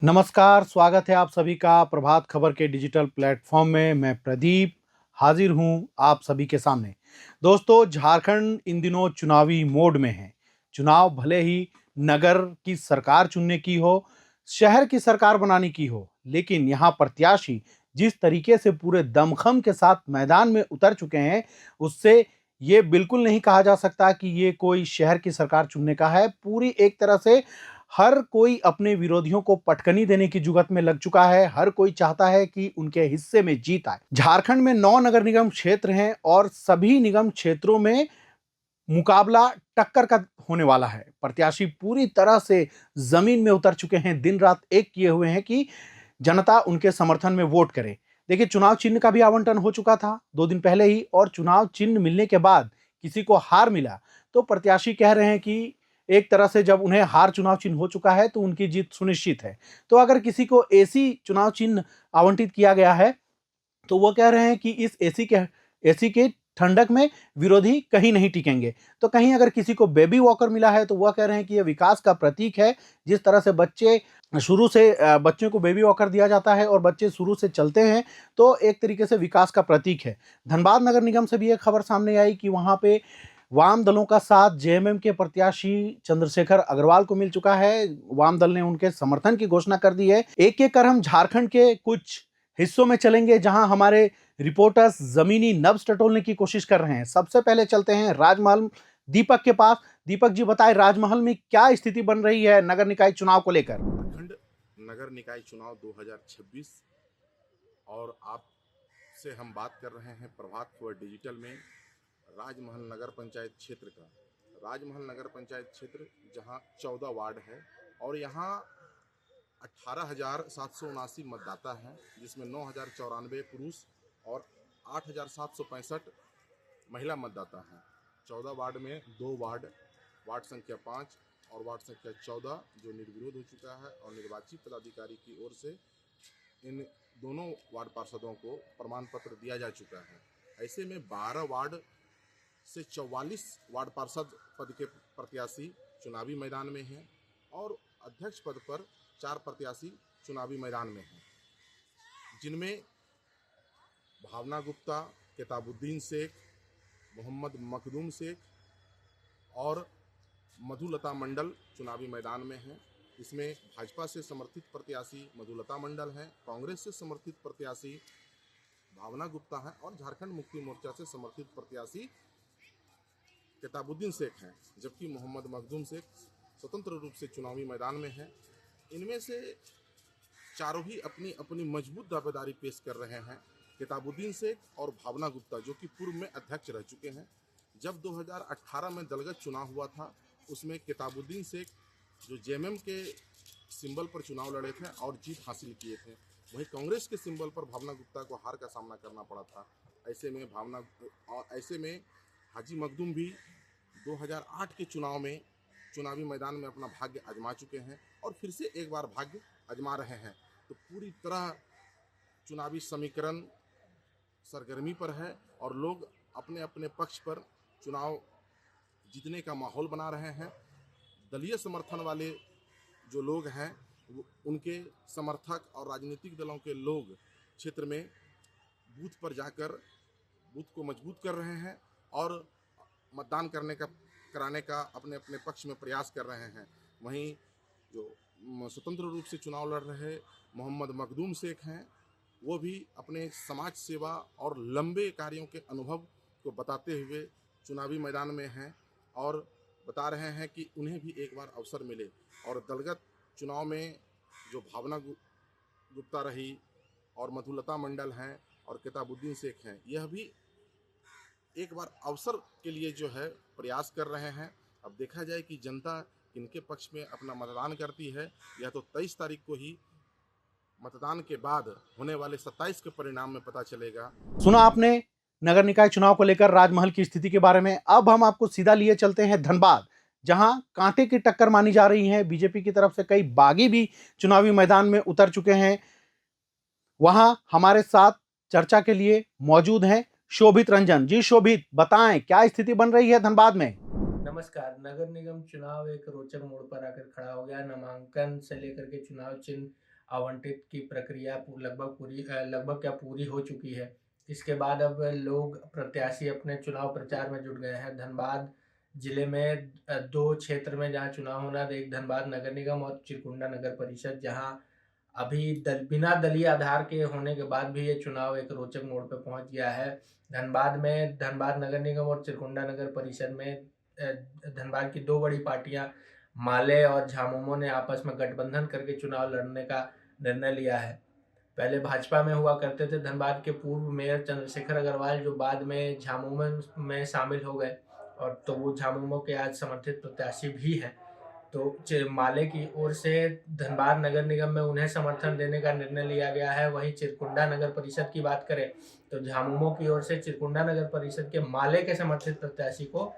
नमस्कार, स्वागत है आप सभी का प्रभात खबर के डिजिटल प्लेटफॉर्म में। मैं प्रदीप हाजिर हूं आप सभी के सामने। दोस्तों, झारखंड इन दिनों चुनावी मोड में है। चुनाव भले ही नगर की सरकार चुनने की हो, शहर की सरकार बनाने की हो, लेकिन यहाँ प्रत्याशी जिस तरीके से पूरे दमखम के साथ मैदान में उतर चुके हैं, उससे ये बिल्कुल नहीं कहा जा सकता कि ये कोई शहर की सरकार चुनने का है। पूरी एक तरह से हर कोई अपने विरोधियों को पटकनी देने की जुगत में लग चुका है। हर कोई चाहता है कि उनके हिस्से में जीत आए। झारखंड में 9 नगर निगम क्षेत्र हैं और सभी निगम क्षेत्रों में मुकाबला टक्कर का होने वाला है। प्रत्याशी पूरी तरह से जमीन में उतर चुके हैं, दिन रात एक किए हुए हैं कि जनता उनके समर्थन में वोट करे। देखिए, चुनाव चिन्ह का भी आवंटन हो चुका था 2 दिन पहले ही, और चुनाव चिन्ह मिलने के बाद किसी को हार मिला तो प्रत्याशी कह रहे हैं कि एक तरह से जब उन्हें हार चुनाव चिन्ह हो चुका है तो उनकी जीत सुनिश्चित है। तो अगर किसी को एसी चुनाव चिन्ह आवंटित किया गया है तो वो कह रहे हैं कि इस एसी के ठंडक में विरोधी कहीं नहीं टिकेंगे। तो कहीं अगर किसी को बेबी वॉकर मिला है तो वह कह रहे हैं कि यह विकास का प्रतीक है। जिस तरह से बच्चों को बेबी वॉकर दिया जाता है और बच्चे शुरू से चलते हैं, तो एक तरीके से विकास का प्रतीक है। धनबाद नगर निगम से भी एक खबर सामने आई कि वहां पे वाम दलों का साथ जेएमएम के प्रत्याशी चंद्रशेखर अग्रवाल को मिल चुका है। वाम दल ने उनके समर्थन की घोषणा कर दी है। एक एक कर हम झारखंड के कुछ हिस्सों में चलेंगे जहां हमारे रिपोर्टर्स जमीनी नब्ज टटोलने की कोशिश कर रहे हैं। सबसे पहले चलते हैं राजमहल दीपक के पास। दीपक जी, बताएं राजमहल में क्या स्थिति बन रही है नगर निकाय चुनाव को लेकर। झारखंड नगर निकाय चुनाव 2026 और आपसे हम बात कर रहे हैं प्रभात खबर डिजिटल में राजमहल नगर पंचायत क्षेत्र का। राजमहल नगर पंचायत क्षेत्र जहां 14 वार्ड है और यहां 18,779 मतदाता हैं, जिसमें 9,094 पुरुष और 8,765 महिला मतदाता हैं। 14 वार्ड में 2 वार्ड संख्या 5 और वार्ड संख्या 14 जो निर्विरोध हो चुका है और निर्वाचित पदाधिकारी की ओर से इन दोनों वार्ड पार्षदों को प्रमाण पत्र दिया जा चुका है। ऐसे में 12 वार्ड से 44 वार्ड पार्षद पद के प्रत्याशी चुनावी मैदान में हैं और अध्यक्ष पद पर 4 प्रत्याशी चुनावी मैदान में हैं, जिनमें भावना गुप्ता, किताबुद्दीन शेख, मोहम्मद मखदूम शेख और मधुलता मंडल चुनावी मैदान में हैं। इसमें भाजपा से समर्थित प्रत्याशी मधुलता मंडल हैं, कांग्रेस से समर्थित प्रत्याशी भावना गुप्ता हैं और झारखंड मुक्ति मोर्चा से समर्थित प्रत्याशी किताबुद्दीन शेख हैं, जबकि मोहम्मद मखदूम शेख स्वतंत्र रूप से चुनावी मैदान में हैं। इनमें से चारों ही अपनी अपनी मजबूत दावेदारी पेश कर रहे हैं। किताबुद्दीन शेख और भावना गुप्ता जो कि पूर्व में अध्यक्ष रह चुके हैं। जब 2018 में दलगत चुनाव हुआ था उसमें किताबुद्दीन शेख जो जेएमएम के सिंबल पर चुनाव लड़े थे और जीत हासिल किए थे, वहीं कांग्रेस के सिंबल पर भावना गुप्ता को हार का सामना करना पड़ा था। ऐसे में हाजी मखदूम भी 2008 के चुनाव में चुनावी मैदान में अपना भाग्य आजमा चुके हैं और फिर से एक बार भाग्य आजमा रहे हैं। तो पूरी तरह चुनावी समीकरण सरगर्मी पर है और लोग अपने अपने पक्ष पर चुनाव जीतने का माहौल बना रहे हैं। दलीय समर्थन वाले जो लोग हैं उनके समर्थक और राजनीतिक दलों के लोग क्षेत्र में बूथ पर जाकर बूथ को मजबूत कर रहे हैं और मतदान कराने का अपने अपने पक्ष में प्रयास कर रहे हैं। वहीं जो स्वतंत्र रूप से चुनाव लड़ रहे मोहम्मद मखदूम शेख हैं, वो भी अपने समाज सेवा और लंबे कार्यों के अनुभव को बताते हुए चुनावी मैदान में हैं और बता रहे हैं कि उन्हें भी एक बार अवसर मिले। और दलगत चुनाव में जो भावना गुप्ता रही और मधुलता मंडल हैं और किताबुद्दीन शेख हैं, यह भी एक बार अवसर के लिए जो है प्रयास कर रहे हैं। अब देखा जाए कि जनता किनके पक्ष में अपना मतदान करती है। यह तो 23 तारीख को ही मतदान के बाद होने वाले 27 के परिणाम में पता चलेगा। सुना आपने नगर निकाय चुनाव को लेकर राजमहल की स्थिति के बारे में। अब हम आपको सीधा लिए चलते हैं धनबाद, जहां कांटे की टक्कर मानी जा रही है। बीजेपी की तरफ से कई बागी भी चुनावी मैदान में उतर चुके हैं। वहां हमारे साथ चर्चा के लिए मौजूद हैं शोभित रंजन जी। शोभित, बताएं क्या स्थिति बन रही है धनबाद में। नमस्कार। नगर निगम चुनाव एक रोचक मोड़ पर आकर खड़ा हो गया। नामांकन से लेकर के चुनाव चिन्ह आवंटित की प्रक्रिया लगभग क्या पूरी हो चुकी है। इसके बाद अब लोग प्रत्याशी अपने चुनाव प्रचार में जुट गए हैं। धनबाद जिले में दो क्षेत्र में जहां चुनाव होना है, एक धनबाद नगर निगम और चिरकुंडा नगर परिषद, जहां अभी बिना दलीय आधार के होने के बाद भी ये चुनाव एक रोचक मोड़ पर पहुंच गया है। धनबाद नगर निगम और चिरकुंडा नगर परिषद में धनबाद की दो बड़ी पार्टियां माले और झामुमो ने आपस में गठबंधन करके चुनाव लड़ने का निर्णय लिया है। पहले भाजपा में हुआ करते थे धनबाद के पूर्व मेयर चंद्रशेखर अग्रवाल, जो बाद में झामुमो में शामिल हो गए, और तो वो झामुमो के आज समर्थित प्रत्याशी भी हैं। तो माले की ओर से धनबाद नगर निगम में उन्हें समर्थन देने का निर्णय लिया गया है। वहीं चिरकुंडा नगर परिषद की बात करें तो झामुमो की ओर से चिरकुंडा नगर परिषद के माले के समर्थित प्रत्याशी को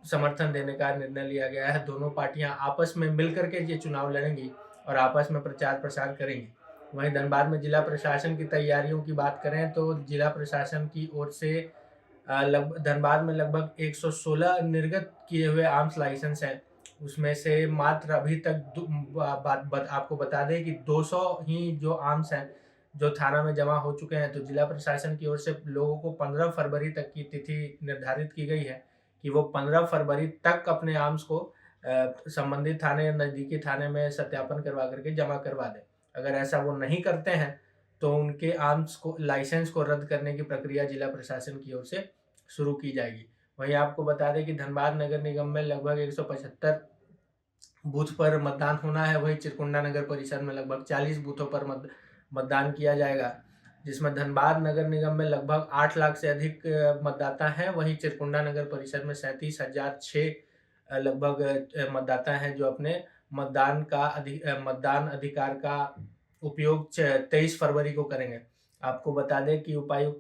समर्थन देने का निर्णय लिया गया है। दोनों पार्टियां आपस में मिलकर के ये चुनाव लड़ेंगी और आपस में प्रचार प्रसार करेंगी। वहीं धनबाद में जिला प्रशासन की तैयारियों की बात करें तो जिला प्रशासन की ओर से धनबाद में लगभग 116 निर्गत किए हुए आर्म्स लाइसेंस हैं। उसमें से मात्र अभी तक आपको बता दें कि 200 ही जो आर्म्स हैं जो थाना में जमा हो चुके हैं। तो जिला प्रशासन की ओर से लोगों को 15 फरवरी तक की तिथि निर्धारित की गई है कि वो 15 फरवरी तक अपने आर्म्स को संबंधित थाने या नज़दीकी थाने में सत्यापन करवा करके जमा करवा दें। अगर ऐसा वो नहीं करते हैं तो उनके आर्म्स को लाइसेंस को रद्द करने की प्रक्रिया जिला प्रशासन की ओर से शुरू की जाएगी। वहीं आपको बता दें कि धनबाद नगर निगम में लगभग 175 बूथ पर मतदान होना है। वहीं चिरकुंडा नगर परिषद में लगभग 40 बूथों पर मतदान किया जाएगा, जिसमें धनबाद नगर निगम में लगभग 8 लाख से अधिक मतदाता हैं। वहीं चिरकुंडा नगर परिषद में 37,006 लगभग मतदाता हैं जो अपने मतदान अधिकार का उपयोग 23 फरवरी को करेंगे। आपको बता दें कि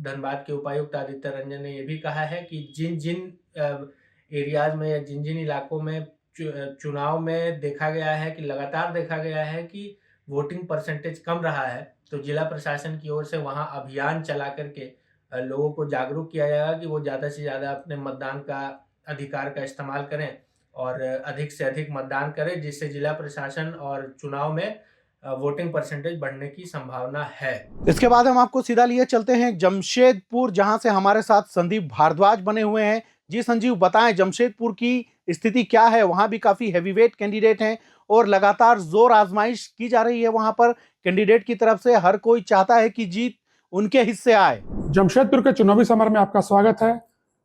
धनबाद के उपायुक्त आदित्य रंजन ने यह भी कहा है कि जिन एरियाज में या जिन इलाकों में चुनाव में लगातार देखा गया है कि वोटिंग परसेंटेज कम रहा है, तो जिला प्रशासन की ओर से वहां अभियान चला करके लोगों को जागरूक किया जाएगा कि वो ज़्यादा से ज़्यादा अपने मतदान का अधिकार का इस्तेमाल करें और अधिक से अधिक मतदान करें, जिससे जिला प्रशासन और चुनाव में वोटिंग परसेंटेज बढ़ने की संभावना है। इसके बाद हम आपको सीधा लिए चलते हैं जमशेदपुर, जहां से हमारे साथ संदीप भारद्वाज बने हुए हैं। जी संजीव, बताएं जमशेदपुर की स्थिति क्या है? वहां भी काफी हैवीवेट कैंडिडेट हैं और लगातार जोर आजमाइश की जा रही है। वहां पर कैंडिडेट की तरफ से हर कोई चाहता है कि जीत उनके हिस्से आए। जमशेदपुर के चुनावी समर में आपका स्वागत है।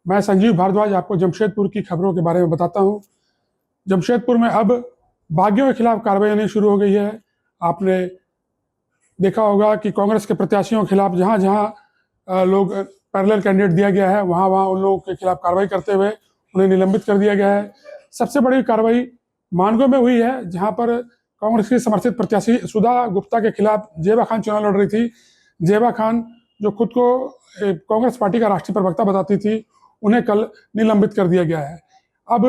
मैं संजीव भारद्वाज आपको जमशेदपुर की खबरों के बारे में बताता हूं। जमशेदपुर में अब बागियों के खिलाफ कार्रवाई होनी शुरू हो गई है। आपने देखा होगा कि कांग्रेस के प्रत्याशियों के खिलाफ जहां जहां लोग पैरेलल कैंडिडेट दिया गया है वहां वहां उन लोगों के खिलाफ कार्रवाई करते हुए उन्हें निलंबित कर दिया गया है। सबसे बड़ी कार्रवाई मानगो में हुई है, जहां पर कांग्रेस की समर्थित प्रत्याशी सुधा गुप्ता के खिलाफ जेबा खान चुनाव लड़ रही थी। जेबा खान, जो खुद को कांग्रेस पार्टी का राष्ट्रीय प्रवक्ता बताती थी, उन्हें कल निलंबित कर दिया गया है। अब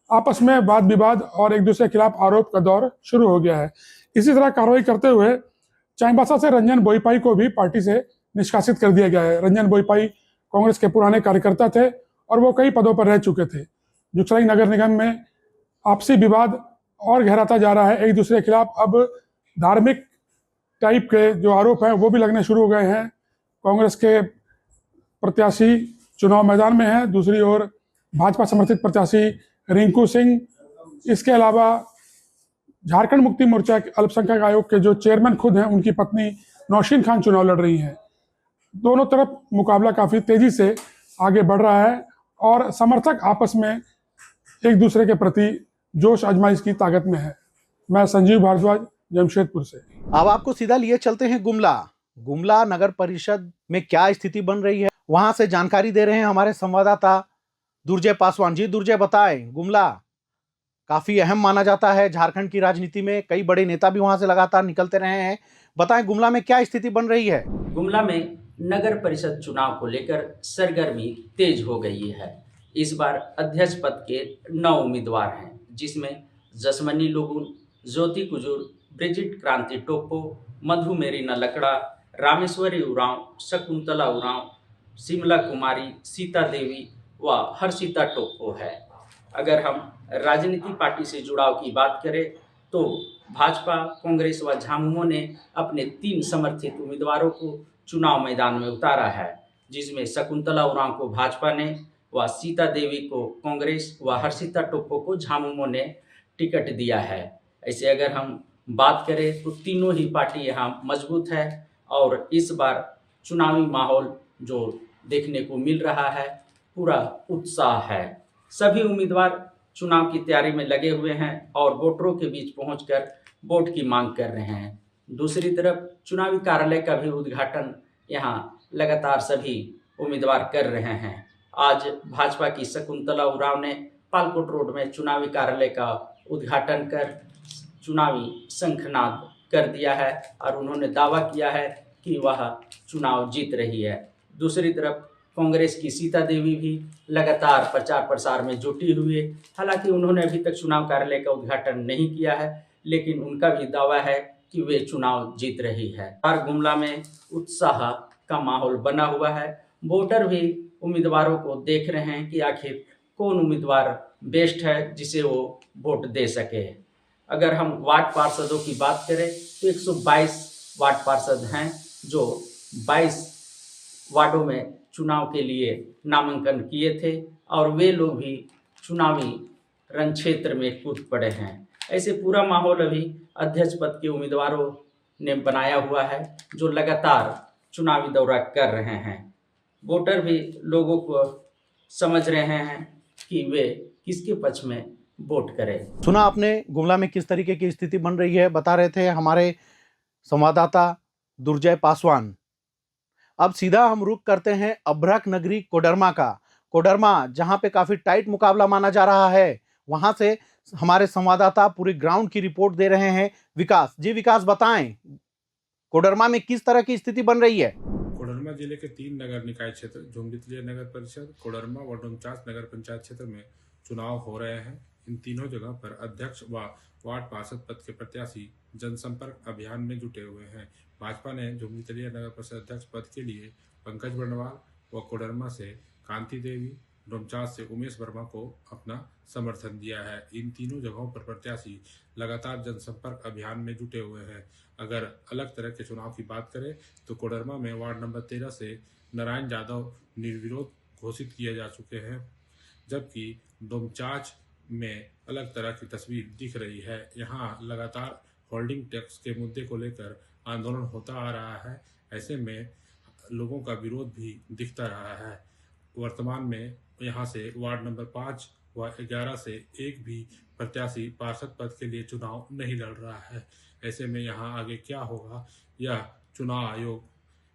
आपस में वाद विवाद और एक दूसरे के खिलाफ आरोप का दौर शुरू हो गया है। इसी तरह कार्रवाई करते हुए चाईबासा से रंजन बोईपाई को भी पार्टी से निष्कासित कर दिया गया है। रंजन बोईपाई कांग्रेस के पुराने कार्यकर्ता थे और वो कई पदों पर रह चुके थे। जुगसराई नगर निगम में आपसी विवाद और गहराता जा रहा है। एक दूसरे के खिलाफ अब धार्मिक टाइप के जो आरोप हैं वो भी लगने शुरू हो गए हैं। कांग्रेस के प्रत्याशी चुनाव मैदान में हैं, दूसरी ओर भाजपा समर्थित प्रत्याशी रिंकू सिंह, इसके अलावा झारखंड मुक्ति मोर्चा के अल्पसंख्यक आयोग के जो चेयरमैन खुद हैं, उनकी पत्नी नौशीन खान चुनाव लड़ रही हैं। दोनों तरफ मुकाबला काफी तेजी से आगे बढ़ रहा है और समर्थक आपस में एक दूसरे के प्रति जोश आजमाइश की ताकत में है। मैं संजीव भारद्वाज, जमशेदपुर से। अब आपको सीधा लिए चलते हैं गुमला नगर परिषद में क्या स्थिति बन रही है, वहां से जानकारी दे रहे हैं हमारे संवाददाता दुर्जय पासवान। जी दुर्जय, बताएं, गुमला काफी अहम माना जाता है झारखंड की राजनीति में, कई बड़े नेता भी वहां से लगातार निकलते रहे हैं। बताएं गुमला में क्या स्थिति बन रही है? गुमला में नगर परिषद चुनाव को लेकर सरगर्मी तेज हो गई है। इस बार अध्यक्ष पद के 9 उम्मीदवार हैं, जिसमें जसमनी लुगुन, ज्योति कुजूर, ब्रिजिट क्रांति टोप्पो, मधु मेरी नलकड़ा, रामेश्वरी उरांव, शकुंतला उरांव, शिमला कुमारी, सीता देवी व हर्षिता टोप्पो है। अगर हम राजनीति पार्टी से जुड़ाव की बात करें तो भाजपा, कांग्रेस व झामुमो ने अपने 3 समर्थित उम्मीदवारों को चुनाव मैदान में उतारा है, जिसमें शकुंतला उरांव को भाजपा ने व सीता देवी को कांग्रेस व हर्षिता टोप्पो को झामुमो ने टिकट दिया है। ऐसे अगर हम बात करें तो तीनों ही पार्टी यहाँ मजबूत है और इस बार चुनावी माहौल जो देखने को मिल रहा है पूरा उत्साह है। सभी उम्मीदवार चुनाव की तैयारी में लगे हुए हैं और वोटरों के बीच पहुंचकर वोट की मांग कर रहे हैं। दूसरी तरफ चुनावी कार्यालय का भी उद्घाटन यहाँ लगातार सभी उम्मीदवार कर रहे हैं। आज भाजपा की शकुंतला उरांव ने पालकोट रोड में चुनावी कार्यालय का उद्घाटन कर चुनावी शंखनाद कर दिया है और उन्होंने दावा किया है कि वह चुनाव जीत रही है। दूसरी तरफ कांग्रेस की सीता देवी भी लगातार प्रचार प्रसार में जुटी हुई है। हालांकि उन्होंने अभी तक चुनाव कार्यालय का उद्घाटन नहीं किया है, लेकिन उनका भी दावा है कि वे चुनाव जीत रही है। हर गुमला में उत्साह का माहौल बना हुआ है। वोटर भी उम्मीदवारों को देख रहे हैं कि आखिर कौन उम्मीदवार बेस्ट है जिसे वो वोट दे सके। अगर हम वार्ड पार्षदों की बात करें तो 122 वार्ड पार्षद हैं जो 22 वार्डों में चुनाव के लिए नामांकन किए थे और वे लोग भी चुनावी रण क्षेत्र में कूद पड़े हैं। ऐसे पूरा माहौल अभी अध्यक्ष पद के उम्मीदवारों ने बनाया हुआ है जो लगातार चुनावी दौरा कर रहे हैं। वोटर भी लोगों को समझ रहे हैं कि वे किसके पक्ष में वोट करें। सुना आपने गुमला में किस तरीके की स्थिति बन रही है, बता रहे थे हमारे संवाददाता दुर्जय पासवान। अब सीधा हम रुख करते हैं अभ्रक नगरी कोडरमा का। कोडरमा जहां पे काफी टाइट मुकाबला माना जा रहा है, वहां से हमारे संवाददाता पूरी ग्राउंड की रिपोर्ट दे रहे हैं। विकास जी, विकास बताएं कोडरमा में किस तरह की स्थिति बन रही है। कोडरमा जिले के 3 नगर निकाय क्षेत्र झुमरीतिलिया नगर परिषद, कोडरमा व डोमचांच नगर पंचायत क्षेत्र में चुनाव हो रहे हैं। इन तीनों जगह पर अध्यक्ष व वार्ड पार्षद पद के प्रत्याशी जनसंपर्क अभियान में जुटे हुए हैं। भाजपा ने झुमरीतिलिया नगर परिषद अध्यक्ष पद के लिए पंकज बर्णवाल व कोडरमा से कांति देवी, डोमचांच से उमेश वर्मा को अपना समर्थन दिया है। इन तीनों जगहों पर प्रत्याशी लगातार जनसंपर्क अभियान में जुटे हुए हैं। अगर अलग तरह के चुनाव की बात करें तो कोडरमा में वार्ड नंबर 13 से नारायण यादव निर्विरोध घोषित किए जा चुके हैं, जबकि डोमचांच में अलग तरह की तस्वीर दिख रही है। यहाँ लगातार होल्डिंग टैक्स के मुद्दे को लेकर आंदोलन होता आ रहा है। ऐसे में लोगों का विरोध भी दिखता रहा है। वर्तमान में यहाँ से वार्ड नंबर 5 व 11 से एक भी प्रत्याशी पार्षद पद के लिए चुनाव नहीं लड़ रहा है। ऐसे में यहाँ आगे क्या होगा यह चुनाव आयोग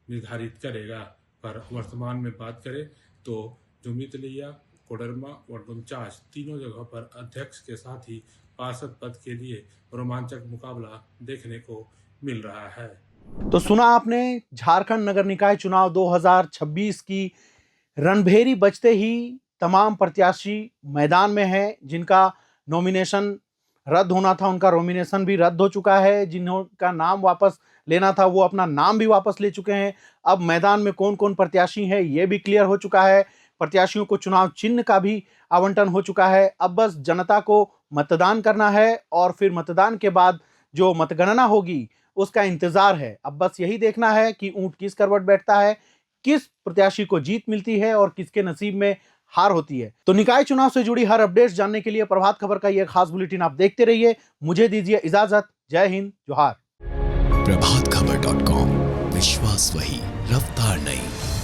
निर्धारित करेगा। पर वर्तमान में बात करें तो झुमरीतिलिया, कोडरमा व डोमचांच तीनों जगह पर अध्यक्ष के साथ ही पार्षद पद के लिए रोमांचक मुकाबला देखने को मिल रहा है। तो सुना आपने झारखंड नगर निकाय चुनाव 2026 की रणभेरी बजते ही तमाम प्रत्याशी मैदान में हैं। जिनका नॉमिनेशन रद्द होना था उनका नॉमिनेशन भी रद्द हो चुका है। जिनका नाम वापस लेना था वो अपना नाम भी वापस ले चुके हैं। अब मैदान में कौन कौन प्रत्याशी हैं ये भी क्लियर हो चुका है। प्रत्याशियों को चुनाव चिन्ह का भी आवंटन हो चुका है। अब बस जनता को मतदान करना है और फिर मतदान के बाद जो मतगणना होगी उसका इंतजार है। अब बस यही देखना है कि ऊंट किस करवट बैठता है, किस प्रत्याशी को जीत मिलती है और किसके नसीब में हार होती है। तो निकाय चुनाव से जुड़ी हर अपडेट्स जानने के लिए प्रभात खबर का यह खास बुलेटिन आप देखते रहिए। मुझे दीजिए इजाजत। जय हिंद, जोहार। प्रभातखबर.com, विश्वास वही, रफ्तार नहीं।